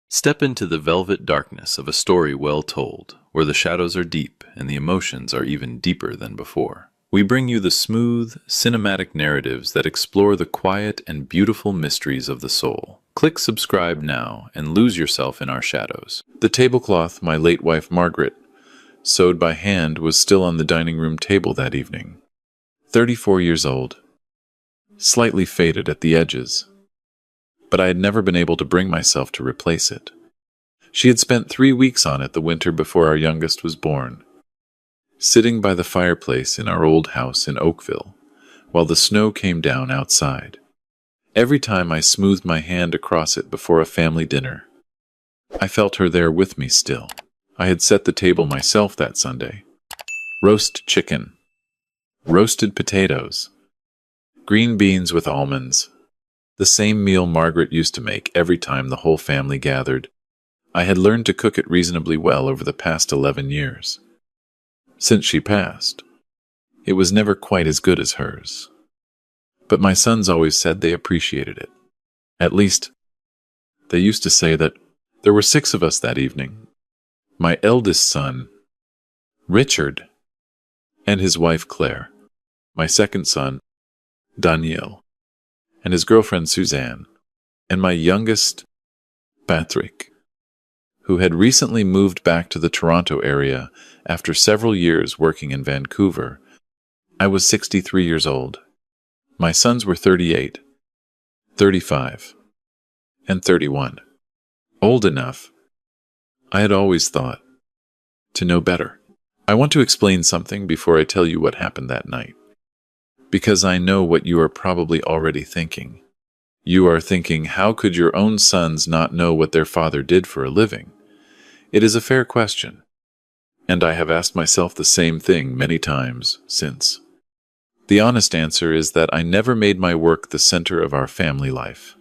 Step into the velvet darkness of a story well told, where the shadows are deep and the emotions are even deeper than before. We bring you the smooth, cinematic narratives that explore the quiet and beautiful mysteries of the soul. Click subscribe now and lose yourself in our shadows. The tablecloth my late wife Margaret sewed by hand was still on the dining room table that evening. 34 years old, slightly faded at the edges, but I had never been able to bring myself to replace it. She had spent 3 weeks on it the winter before our youngest was born, sitting by the fireplace in our old house in Oakville, while the snow came down outside. Every time I smoothed my hand across it before a family dinner, I felt her there with me still. I had set the table myself that Sunday. Roast chicken, roasted potatoes, green beans with almonds, the same meal Margaret used to make every time the whole family gathered. I had learned to cook it reasonably well over the past 11 years. Since she passed, it was never quite as good as hers. But my sons always said they appreciated it. At least, they used to say that there were 6 of us that evening. My eldest son, Richard, and his wife Claire, my second son, Daniel, and his girlfriend Suzanne, and my youngest, Patrick, who had recently moved back to the Toronto area after several years working in Vancouver. I was 63 years old. My sons were 38, 35, and 31. Old enough, I had always thought, to know better. I want to explain something before I tell you what happened that night, because I know what you are probably already thinking. You are thinking, how could your own sons not know what their father did for a living? It is a fair question, and I have asked myself the same thing many times since. The honest answer is that I never made my work the center of our family life.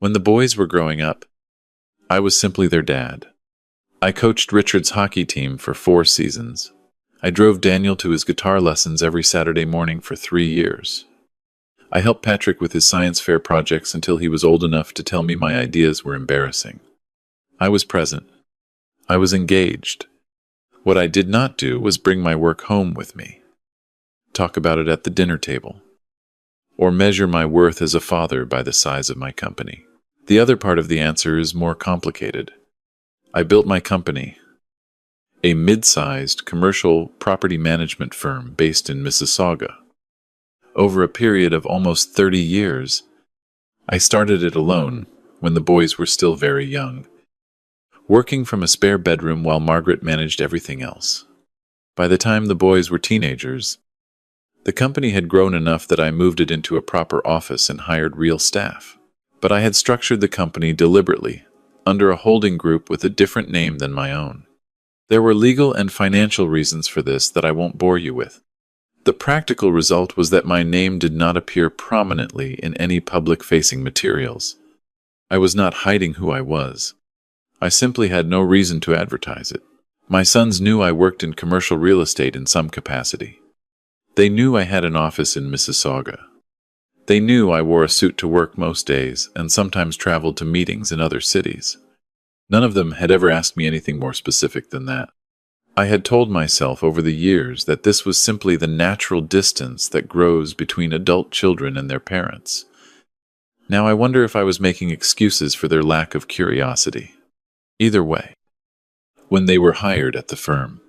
When the boys were growing up, I was simply their dad. I coached Richard's hockey team for 4 seasons. I drove Daniel to his guitar lessons every Saturday morning for 3 years. I helped Patrick with his science fair projects until he was old enough to tell me my ideas were embarrassing. I was present. I was engaged. What I did not do was bring my work home with me, talk about it at the dinner table, or measure my worth as a father by the size of my company. The other part of the answer is more complicated. I built my company, a mid-sized commercial property management firm based in Mississauga. Over a period of almost 30 years, I started it alone when the boys were still very young, working from a spare bedroom while Margaret managed everything else. By the time the boys were teenagers, the company had grown enough that I moved it into a proper office and hired real staff. But I had structured the company deliberately, under a holding group with a different name than my own. There were legal and financial reasons for this that I won't bore you with. The practical result was that my name did not appear prominently in any public-facing materials. I was not hiding who I was. I simply had no reason to advertise it. My sons knew I worked in commercial real estate in some capacity. They knew I had an office in Mississauga. They knew I wore a suit to work most days and sometimes traveled to meetings in other cities. None of them had ever asked me anything more specific than that. I had told myself over the years that this was simply the natural distance that grows between adult children and their parents. Now I wonder if I was making excuses for their lack of curiosity. Either way, when they were hired at the firm,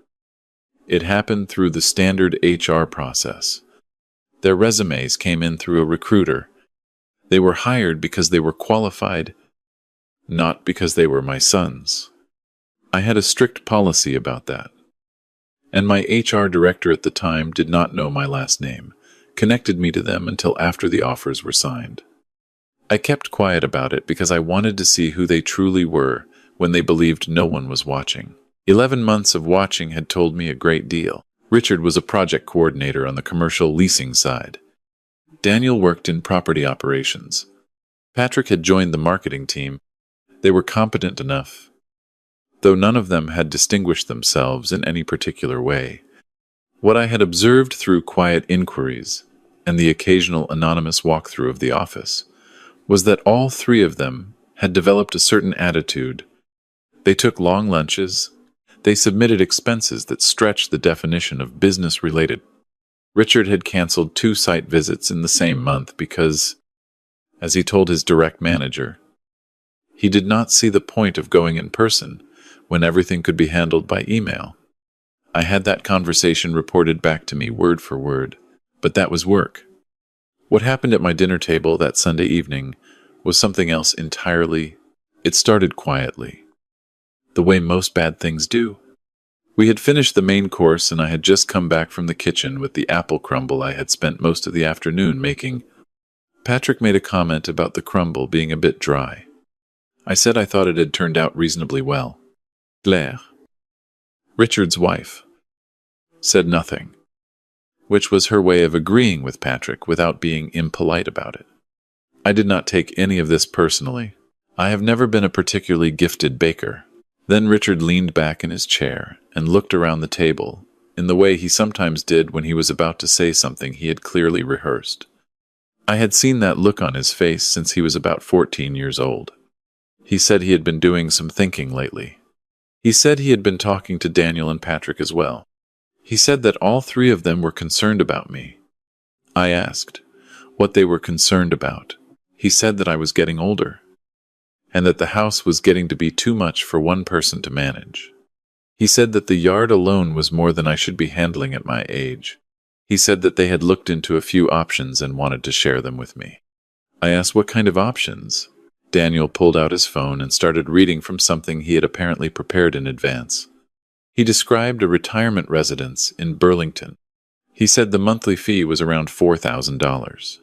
it happened through the standard HR process. Their resumes came in through a recruiter. They were hired because they were qualified, not because they were my sons. I had a strict policy about that. And my HR director at the time did not know my last name, connected me to them until after the offers were signed. I kept quiet about it because I wanted to see who they truly were when they believed no one was watching. 11 months of watching had told me a great deal. Richard was a project coordinator on the commercial leasing side. Daniel worked in property operations. Patrick had joined the marketing team. They were competent enough, though none of them had distinguished themselves in any particular way. What I had observed through quiet inquiries and the occasional anonymous walkthrough of the office was that all 3 of them had developed a certain attitude They took long lunches. They submitted expenses that stretched the definition of business-related. Richard had canceled 2 site visits in the same month because, as he told his direct manager, he did not see the point of going in person when everything could be handled by email. I had that conversation reported back to me word for word, but that was work. What happened at my dinner table that Sunday evening was something else entirely. It started quietly, the way most bad things do. We had finished the main course and I had just come back from the kitchen with the apple crumble I had spent most of the afternoon making. Patrick made a comment about the crumble being a bit dry. I said I thought it had turned out reasonably well. Claire, Richard's wife, said nothing, which was her way of agreeing with Patrick without being impolite about it. I did not take any of this personally. I have never been a particularly gifted baker. Then Richard leaned back in his chair and looked around the table in the way he sometimes did when he was about to say something he had clearly rehearsed. I had seen that look on his face since he was about 14 years old. He said he had been doing some thinking lately. He said he had been talking to Daniel and Patrick as well. He said that all 3 of them were concerned about me. I asked what they were concerned about. He said that I was getting older, and that the house was getting to be too much for one person to manage. He said that the yard alone was more than I should be handling at my age. He said that they had looked into a few options and wanted to share them with me. I asked what kind of options. Daniel pulled out his phone and started reading from something he had apparently prepared in advance. He described a retirement residence in Burlington. He said the monthly fee was around $4,000.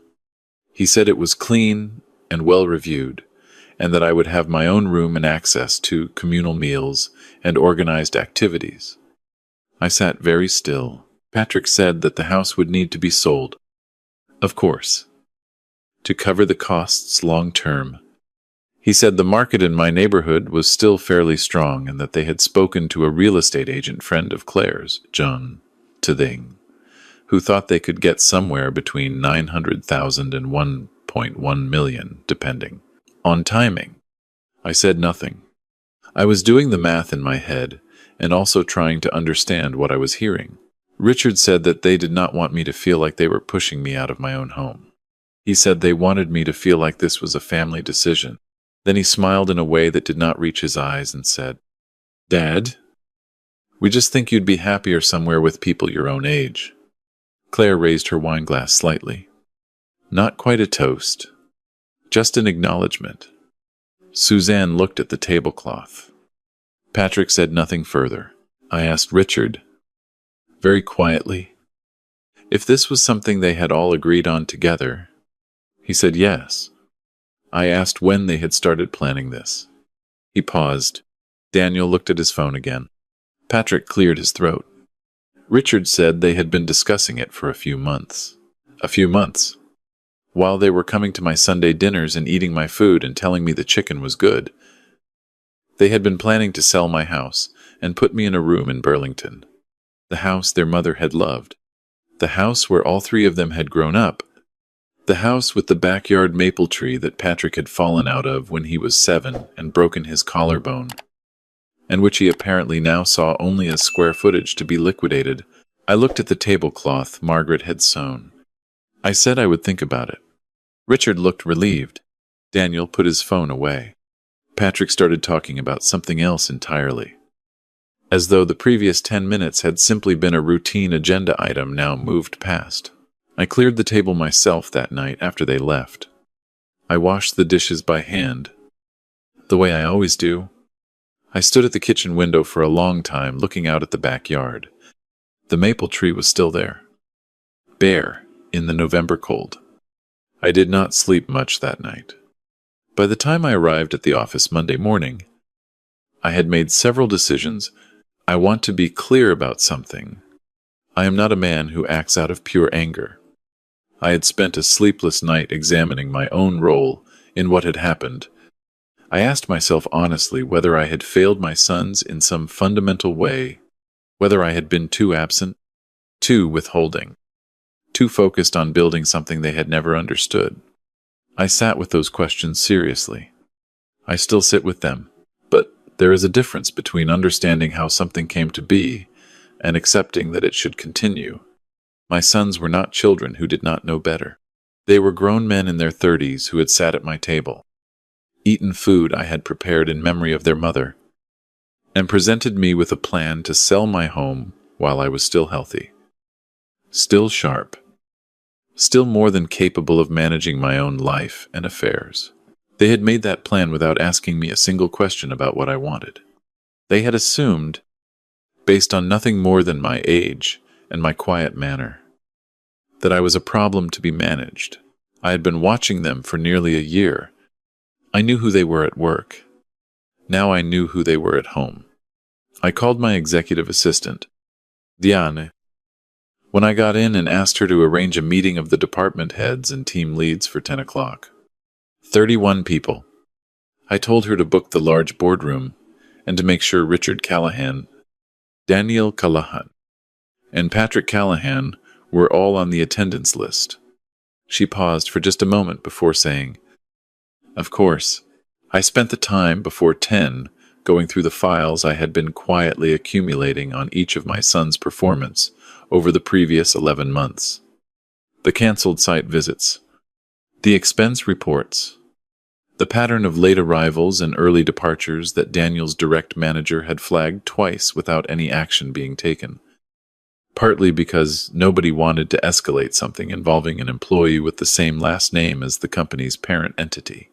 He said it was clean and well-reviewed, and that I would have my own room and access to communal meals and organized activities. I sat very still. Patrick said that the house would need to be sold, of course, to cover the costs long-term. He said the market in my neighborhood was still fairly strong and that they had spoken to a real estate agent friend of Claire's, John Tithing, who thought they could get somewhere between $900,000 and $1.1 million, depending on timing. I said nothing. I was doing the math in my head and also trying to understand what I was hearing. Richard said that they did not want me to feel like they were pushing me out of my own home. He said they wanted me to feel like this was a family decision. Then he smiled in a way that did not reach his eyes and said, "Dad, we just think you'd be happier somewhere with people your own age." Claire raised her wineglass slightly. Not quite a toast, just an acknowledgement. Suzanne looked at the tablecloth. Patrick said nothing further. I asked Richard, very quietly, if this was something they had all agreed on together. He said yes. I asked when they had started planning this. He paused. Daniel looked at his phone again. Patrick cleared his throat. Richard said they had been discussing it for a few months. A few months. While they were coming to my Sunday dinners and eating my food and telling me the chicken was good. They had been planning to sell my house and put me in a room in Burlington. The house their mother had loved. The house where all 3 of them had grown up. The house with the backyard maple tree that Patrick had fallen out of when he was 7 and broken his collarbone, and which he apparently now saw only as square footage to be liquidated. I looked at the tablecloth Margaret had sewn. I said I would think about it. Richard looked relieved. Daniel put his phone away. Patrick started talking about something else entirely, as though the previous 10 minutes had simply been a routine agenda item now moved past. I cleared the table myself that night after they left. I washed the dishes by hand, the way I always do. I stood at the kitchen window for a long time looking out at the backyard. The maple tree was still there, bare in the November cold. I did not sleep much that night. By the time I arrived at the office Monday morning, I had made several decisions. I want to be clear about something. I am not a man who acts out of pure anger. I had spent a sleepless night examining my own role in what had happened. I asked myself honestly whether I had failed my sons in some fundamental way, whether I had been too absent, too withholding, too focused on building something they had never understood. I sat with those questions seriously. I still sit with them, but There is a difference between understanding how something came to be and accepting that it should continue. My sons were not children who did not know better. They were grown men in their 30s who had sat at my table, eaten food I had prepared in memory of their mother, and presented me with a plan to sell my home while I was still healthy, still sharp, still more than capable of managing my own life and affairs. They had made that plan without asking me a single question about what I wanted. They had assumed, based on nothing more than my age and my quiet manner, that I was a problem to be managed. I had been watching them for nearly a year. I knew who they were at work. Now I knew who they were at home. I called my executive assistant, Diane, when I got in and asked her to arrange a meeting of the department heads and team leads for 10 o'clock. 31 people. I told her to book the large boardroom and to make sure Richard Callahan, Daniel Callahan, and Patrick Callahan were all on the attendance list. She paused for just a moment before saying, "Of course, I spent the time before 10 going through the files I had been quietly accumulating on each of my son's performance over the previous 11 months. The canceled site visits, the expense reports, the pattern of late arrivals and early departures that Daniel's direct manager had flagged twice without any action being taken, partly because nobody wanted to escalate something involving an employee with the same last name as the company's parent entity,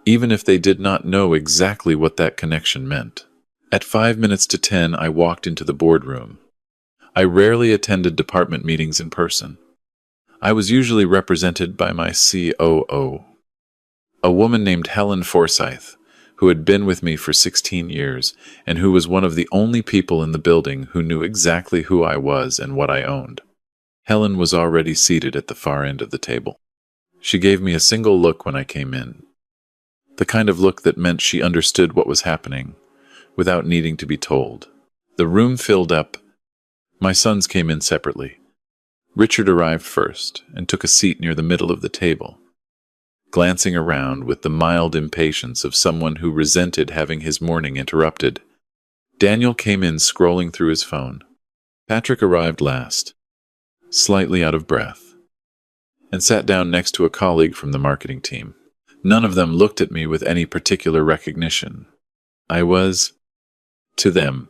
even if they did not know exactly what that connection meant. At 5 minutes to 10, I walked into the boardroom. I rarely attended department meetings in person. I was usually represented by my COO, a woman named Helen Forsyth, who had been with me for 16 years and who was one of the only people in the building who knew exactly who I was and what I owned. Helen was already seated at the far end of the table. She gave me a single look when I came in, the kind of look that meant she understood what was happening without needing to be told. The room filled up. My sons came in separately. Richard arrived first and took a seat near the middle of the table, glancing around with the mild impatience of someone who resented having his morning interrupted. Daniel came in scrolling through his phone. Patrick arrived last, slightly out of breath, and sat down next to a colleague from the marketing team. None of them looked at me with any particular recognition. I was, to them,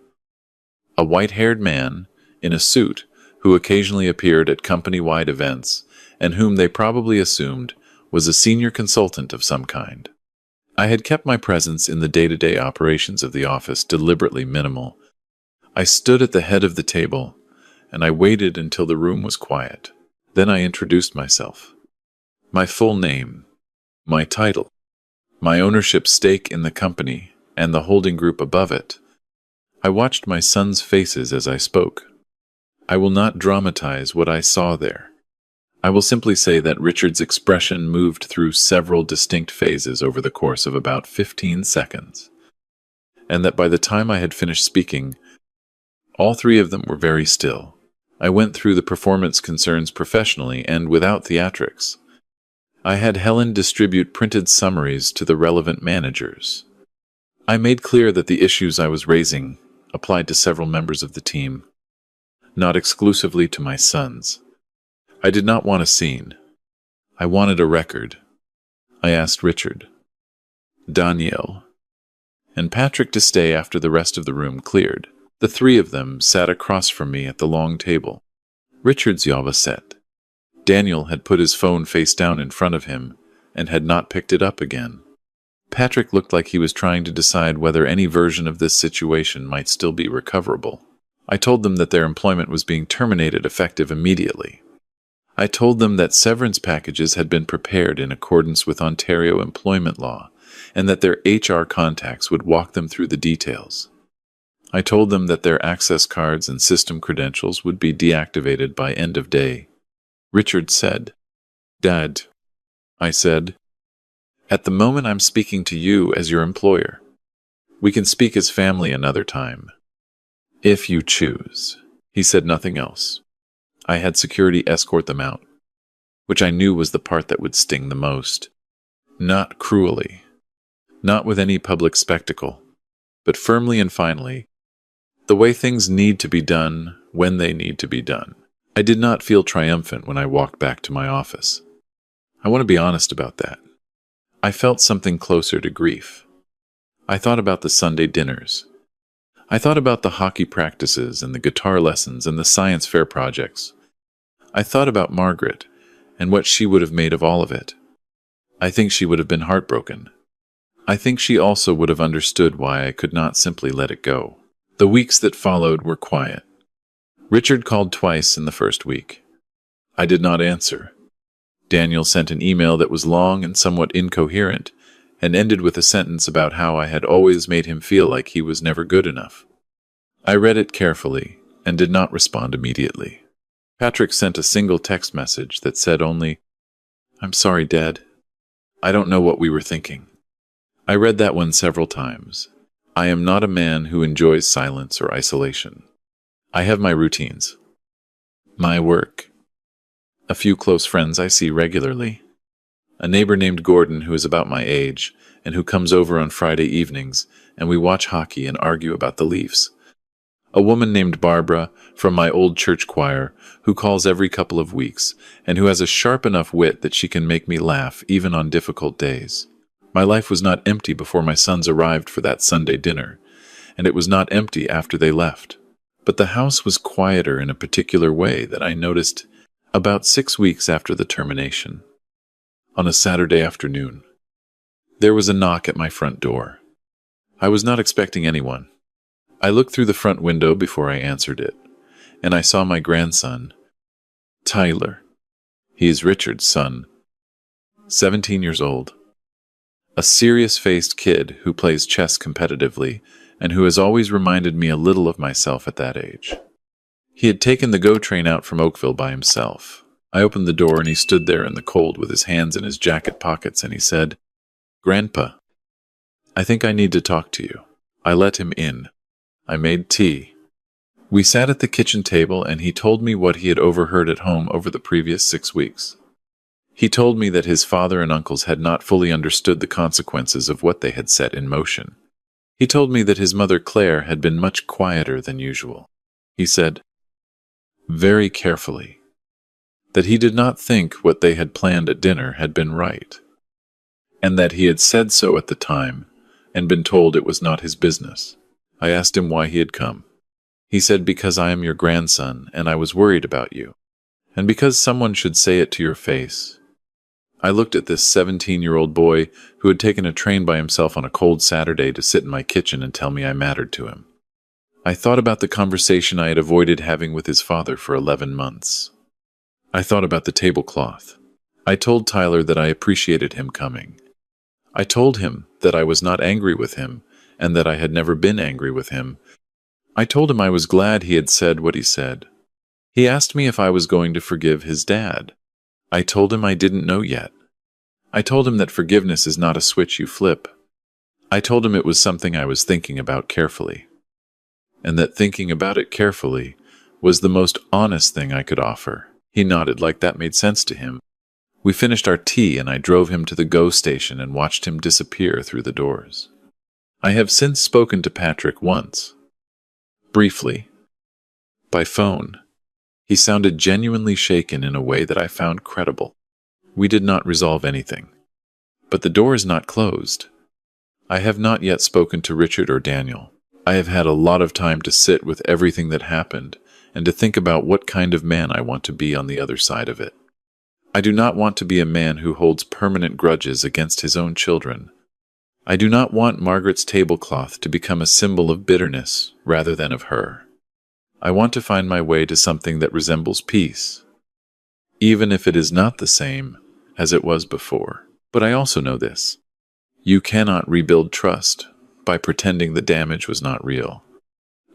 a white-haired man in a suit who occasionally appeared at company-wide events and whom they probably assumed was a senior consultant of some kind. I had kept my presence in the day-to-day operations of the office deliberately minimal. I stood at the head of the table, and I waited until the room was quiet. Then I introduced myself. My full name, my title, my ownership stake in the company, and the holding group above it. I watched my sons' faces as I spoke. I will not dramatize what I saw there. I will simply say that Richard's expression moved through several distinct phases over the course of about 15 seconds, and that by the time I had finished speaking, all three of them were very still. I went through the performance concerns professionally and without theatrics. I had Helen distribute printed summaries to the relevant managers. I made clear that the issues I was raising applied to several members of the team, not exclusively to my sons. I did not want a scene. I wanted a record. I asked Richard, Daniel, and Patrick to stay after the rest of the room cleared. The three of them sat across from me at the long table. Richard's jaw was set. Daniel had put his phone face down in front of him and had not picked it up again. Patrick looked like he was trying to decide whether any version of this situation might still be recoverable. I told them that their employment was being terminated effective immediately. I told them that severance packages had been prepared in accordance with Ontario employment law and that their HR contacts would walk them through the details. I told them that their access cards and system credentials would be deactivated by end of day. Richard said, "Dad," I said, "at the moment I'm speaking to you as your employer. We can speak as family another time, if you choose." He said nothing else. I had security escort them out, which I knew was the part that would sting the most. Not cruelly, not with any public spectacle, but firmly and finally, the way things need to be done when they need to be done. I did not feel triumphant when I walked back to my office. I want to be honest about that. I felt something closer to grief. I thought about the Sunday dinners. I thought about the hockey practices and the guitar lessons and the science fair projects. I thought about Margaret and what she would have made of all of it. I think she would have been heartbroken. I think she also would have understood why I could not simply let it go. The weeks that followed were quiet. Richard called twice in the first week. I did not answer. Daniel sent an email that was long and somewhat incoherent, and ended with a sentence about how I had always made him feel like he was never good enough. I read it carefully and did not respond immediately. Patrick sent a single text message that said only, "I'm sorry, Dad. I don't know what we were thinking." I read that one several times. I am not a man who enjoys silence or isolation. I have my routines, my work, a few close friends I see regularly, a neighbor named Gordon who is about my age and who comes over on Friday evenings, and we watch hockey and argue about the Leafs, a woman named Barbara from my old church choir who calls every couple of weeks and who has a sharp enough wit that she can make me laugh even on difficult days. My life was not empty before my sons arrived for that Sunday dinner, and it was not empty after they left. But the house was quieter in a particular way that I noticed about 6 weeks after the termination. On a Saturday afternoon, there was a knock at my front door. I was not expecting anyone. I looked through the front window before I answered it, and I saw my grandson, Tyler. He is Richard's son, 17 years old. A serious-faced kid who plays chess competitively and who has always reminded me a little of myself at that age. He had taken the GO train out from Oakville by himself. I opened the door and he stood there in the cold with his hands in his jacket pockets and he said, "Grandpa, I think I need to talk to you." I let him in. I made tea. We sat at the kitchen table and he told me what he had overheard at home over the previous 6 weeks. He told me that his father and uncles had not fully understood the consequences of what they had set in motion. He told me that his mother Claire had been much quieter than usual. He said, very carefully, that he did not think what they had planned at dinner had been right, and that he had said so at the time and been told it was not his business. I asked him why he had come. He said, "Because I am your grandson and I was worried about you, and because someone should say it to your face." I looked at this 17-year-old boy who had taken a train by himself on a cold Saturday to sit in my kitchen and tell me I mattered to him. I thought about the conversation I had avoided having with his father for 11 months. I thought about the tablecloth. I told Tyler that I appreciated him coming. I told him that I was not angry with him and that I had never been angry with him. I told him I was glad he had said what he said. He asked me if I was going to forgive his dad. I told him I didn't know yet. I told him that forgiveness is not a switch you flip. I told him it was something I was thinking about carefully, and that thinking about it carefully was the most honest thing I could offer. He nodded like that made sense to him. We finished our tea and I drove him to the GO station and watched him disappear through the doors. I have since spoken to Patrick once, briefly, by phone. He sounded genuinely shaken in a way that I found credible. We did not resolve anything. But the door is not closed. I have not yet spoken to Richard or Daniel. I have had a lot of time to sit with everything that happened and to think about what kind of man I want to be on the other side of it. I do not want to be a man who holds permanent grudges against his own children. I do not want Margaret's tablecloth to become a symbol of bitterness rather than of her. I want to find my way to something that resembles peace, even if it is not the same as it was before. But I also know this. You cannot rebuild trust by pretending the damage was not real.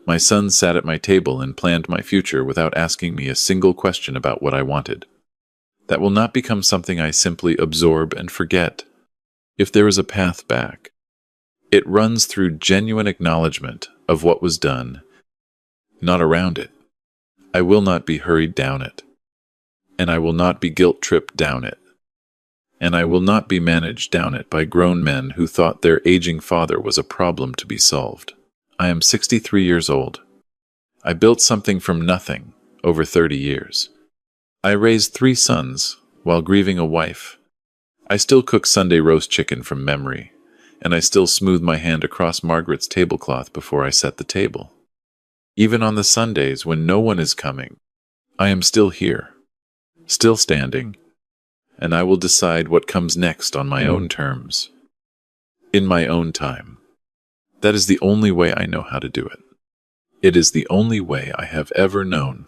My son sat at my table and planned my future without asking me a single question about what I wanted. That will not become something I simply absorb and forget. If there is a path back, it runs through genuine acknowledgement of what was done, not around it. I will not be hurried down it, and I will not be guilt-tripped down it, and I will not be managed down it by grown men who thought their aging father was a problem to be solved. I am 63 years old. I built something from nothing over 30 years. I raised 3 sons while grieving a wife. I still cook Sunday roast chicken from memory, and I still smooth my hand across Margaret's tablecloth before I set the table. Even on the Sundays when no one is coming, I am still here, still standing, and I will decide what comes next on my own terms, in my own time. That is the only way I know how to do it. It is the only way I have ever known.